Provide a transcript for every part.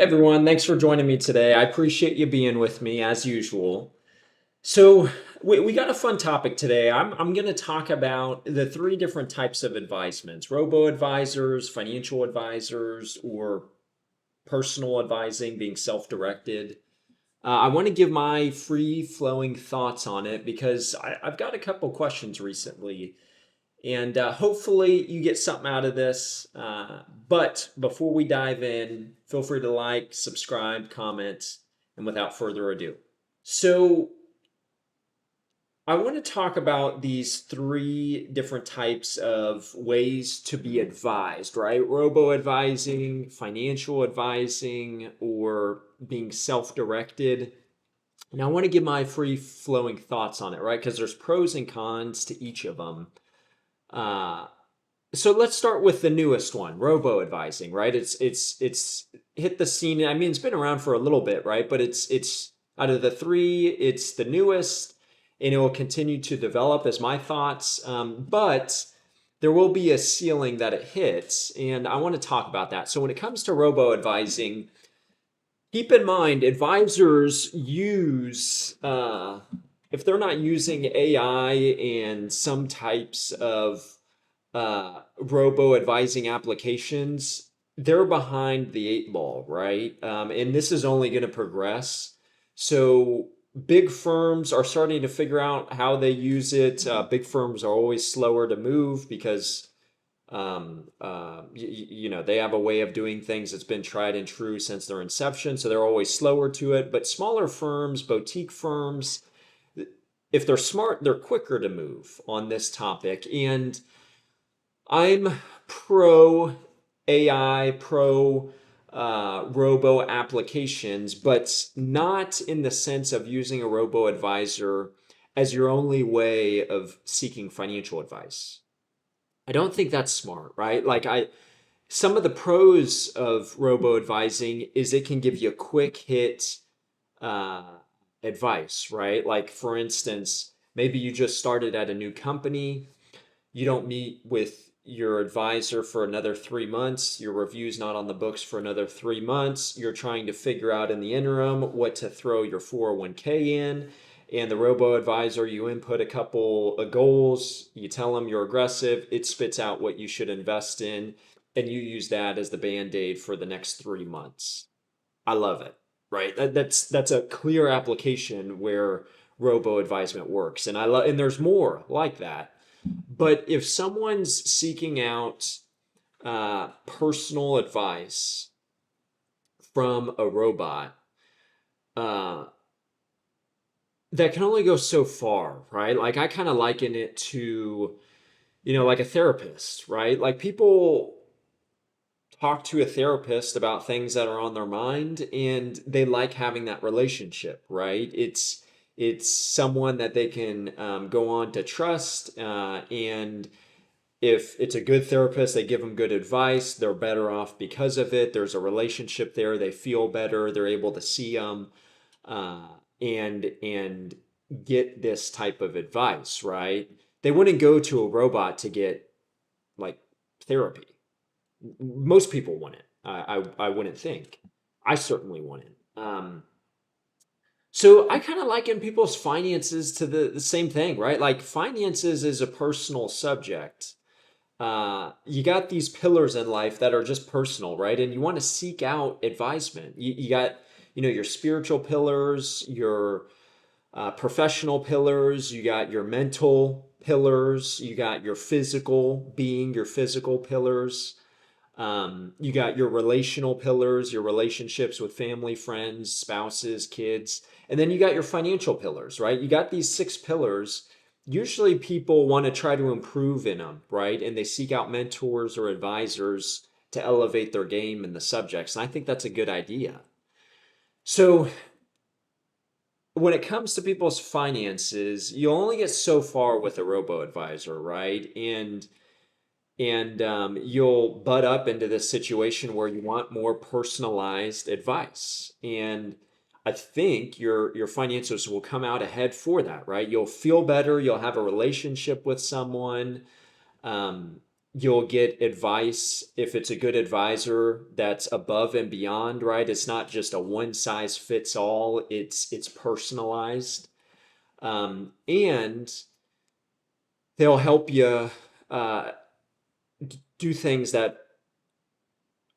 Hey everyone, thanks for joining me today. I appreciate you being with me as usual. So, we got a fun topic today. I'm going to talk about the three different types of advisements: robo-advisors, financial advisors, or personal advising, being self-directed. I want to give my free-flowing thoughts on it because I've got a couple questions recently, and hopefully you get something out of this. But before we dive in, feel free to like, subscribe, comment, and without further ado. So, I want to talk about these three different types of ways to be advised, right? Robo advising, financial advising, or being self directed. And I want to give my free flowing thoughts on it, right? Because there's pros and cons to each of them. Uh, So let's start with the newest one, robo advising, right? It's hit the scene. I mean, it's been around for a little bit, right? But it's out of the three, it's the newest, and it will continue to develop, as my thoughts. But there will be a ceiling that it hits, and I want to talk about that. So when it comes to robo advising, keep in mind advisors use if they're not using AI and some types of robo advising applications, they're behind the eight ball, right? And this is only going to progress. So big firms are starting to figure out how they use it. Big firms are always slower to move because they have a way of doing things that's been tried and true since their inception. So they're always slower to it. But smaller firms, boutique firms, if they're smart, they're quicker to move on this topic. And I'm pro AI, pro robo applications, but not in the sense of using a robo advisor as your only way of seeking financial advice. I don't think that's smart, right? Some of the pros of robo advising is it can give you a quick hit uh, advice, right? Like for instance, maybe you just started at a new company, you don't meet with your advisor for another 3 months. Your review's not on the books for another 3 months. You're trying to figure out in the interim what to throw your 401k in. And the robo advisor, you input a couple of goals, you tell them you're aggressive, it spits out what you should invest in, and you use that as the band aid for the next 3 months. I love it, right? That's a clear application where robo advisement works, and and there's more like that. But if someone's seeking out personal advice from a robot, uh, that can only go so far, right? Like I kind of liken it to, like a therapist, right? Like people talk to a therapist about things that are on their mind and they like having that relationship, right? It's someone that they can go on to trust, and if it's a good therapist, they give them good advice. They're better off because of it. There's a relationship there. They feel better. They're able to see them, uh, and get this type of advice, right? They wouldn't go to a robot to get like therapy. Most people wouldn't. I wouldn't think. I certainly wouldn't. So I kind of liken people's finances to the same thing, right? Like finances is a personal subject. You got these pillars in life that are just personal, right? And you want to seek out advisement. You got, your spiritual pillars, your professional pillars, you got your mental pillars, you got your physical being, your physical pillars. You got your relational pillars, your relationships with family, friends, spouses, kids. And then you got your financial pillars, right? You got these six pillars. Usually people want to try to improve in them, right? And they seek out mentors or advisors to elevate their game in the subjects. And I think that's a good idea. So when it comes to people's finances, you only get so far with a robo advisor, right? And you'll butt up into this situation where you want more personalized advice. And I think your finances will come out ahead for that, right? You'll feel better. You'll have a relationship with someone. Um, You'll get advice if it's a good advisor that's above and beyond, right? It's not just a one size fits all. It's personalized, and they'll help you uh, do things that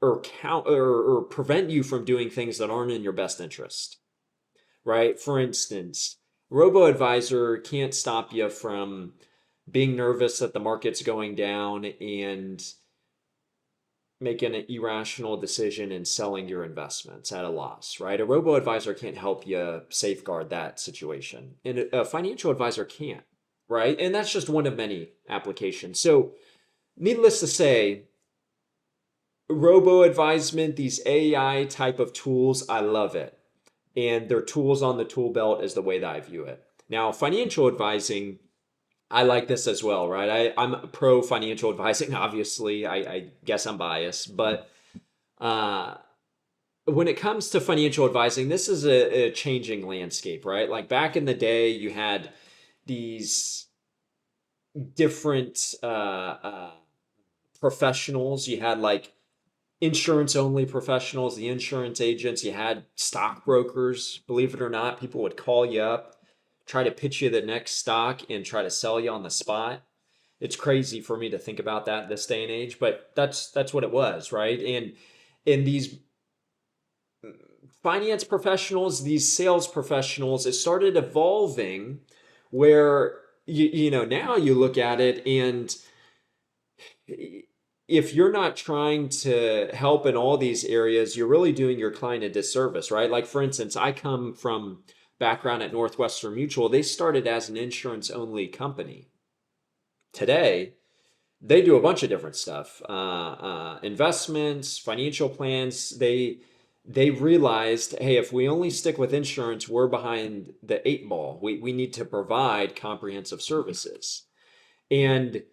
or count or prevent you from doing things that aren't in your best interest, right? For instance, robo-advisor can't stop you from being nervous that the market's going down and making an irrational decision and selling your investments at a loss, right? A robo-advisor can't help you safeguard that situation. And a financial advisor can't, right? And that's just one of many applications. So, needless to say, robo-advisement, these AI type of tools, I love it. And they're tools on the tool belt is the way that I view it. Now, financial advising, I like this as well, right? I'm pro financial advising, obviously. I guess I'm biased, but uh, when it comes to financial advising, this is a changing landscape, right? Like back in the day, you had these different professionals. You had like insurance only professionals, the insurance agents, you had stockbrokers. Believe it or not, people would call you up, try to pitch you the next stock and try to sell you on the spot. It's crazy for me to think about that this day and age, but that's what it was, right? And in these finance professionals, these sales professionals, it started evolving where now you look at it and if you're not trying to help in all these areas, you're really doing your client a disservice, right? Like for instance, I come from background at Northwestern Mutual. They started as an insurance only company. Today, they do a bunch of different stuff, investments, financial plans. They realized, hey, if we only stick with insurance, we're behind the eight ball. We need to provide comprehensive services. And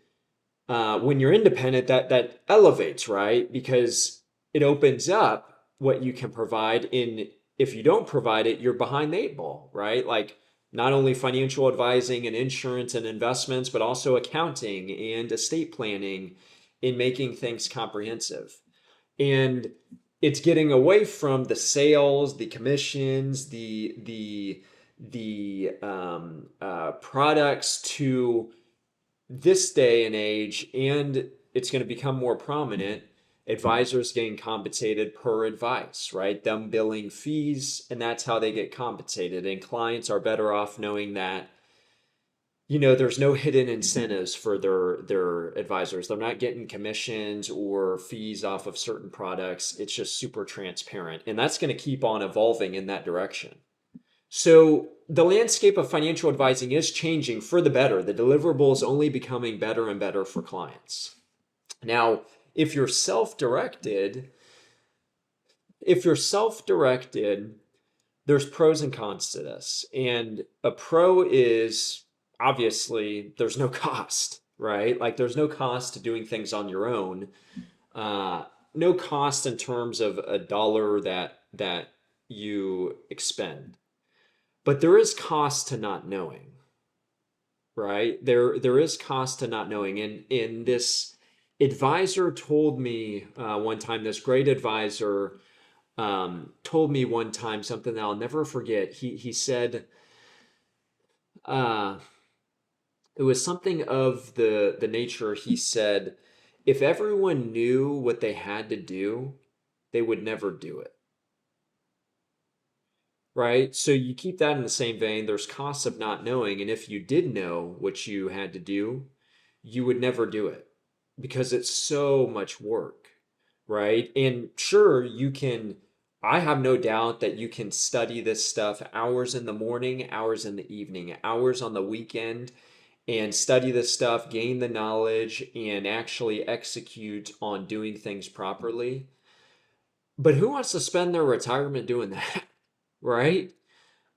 when you're independent, that elevates, right? Because it opens up what you can provide. In if you don't provide it, you're behind the eight ball, right? Like not only financial advising and insurance and investments, but also accounting and estate planning in making things comprehensive. And it's getting away from the sales, the commissions, the products to this day and age, and it's going to become more prominent. Advisors getting compensated per advice, right? Them billing fees, and that's how they get compensated. And clients are better off knowing that, there's no hidden incentives for their advisors. They're not getting commissions or fees off of certain products. It's just super transparent. And that's going to keep on evolving in that direction. So the landscape of financial advising is changing for the better. The deliverable is only becoming better and better for clients. Now, if you're self-directed, there's pros and cons to this. And a pro is obviously there's no cost, right? Like there's no cost to doing things on your own. No cost in terms of a dollar that you expend. But there is cost to not knowing, right? There is cost to not knowing. And this advisor told me one time, this great advisor told me one time something that I'll never forget. He said, uh, it was something of the nature. He said, if everyone knew what they had to do, they would never do it. Right? So you keep that in the same vein. There's costs of not knowing. And if you did know what you had to do, you would never do it because it's so much work. Right? And sure, I have no doubt that you can study this stuff hours in the morning, hours in the evening, hours on the weekend, and study this stuff, gain the knowledge, and actually execute on doing things properly. But who wants to spend their retirement doing that? Right?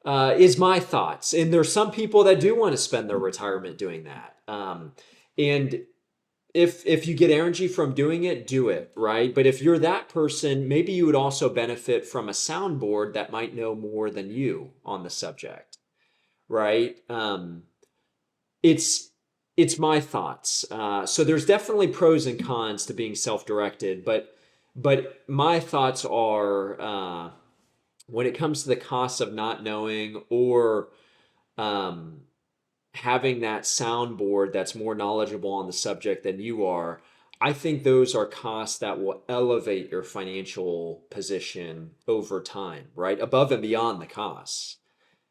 Is my thoughts. And there's some people that do want to spend their retirement doing that. And if you get energy from doing it, do it, right? But if you're that person, maybe you would also benefit from a soundboard that might know more than you on the subject, right? It's it's my thoughts. So there's definitely pros and cons to being self-directed, but my thoughts are when it comes to the costs of not knowing or um, having that soundboard that's more knowledgeable on the subject than you are, I think those are costs that will elevate your financial position over time, right? Above and beyond the costs.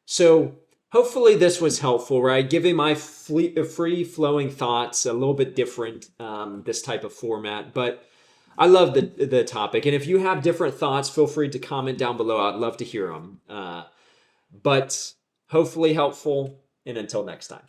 So hopefully this was helpful, right? Giving my free flowing thoughts a little bit different, this type of format, but I love the topic. And if you have different thoughts, feel free to comment down below. I'd love to hear them. But hopefully helpful. And until next time.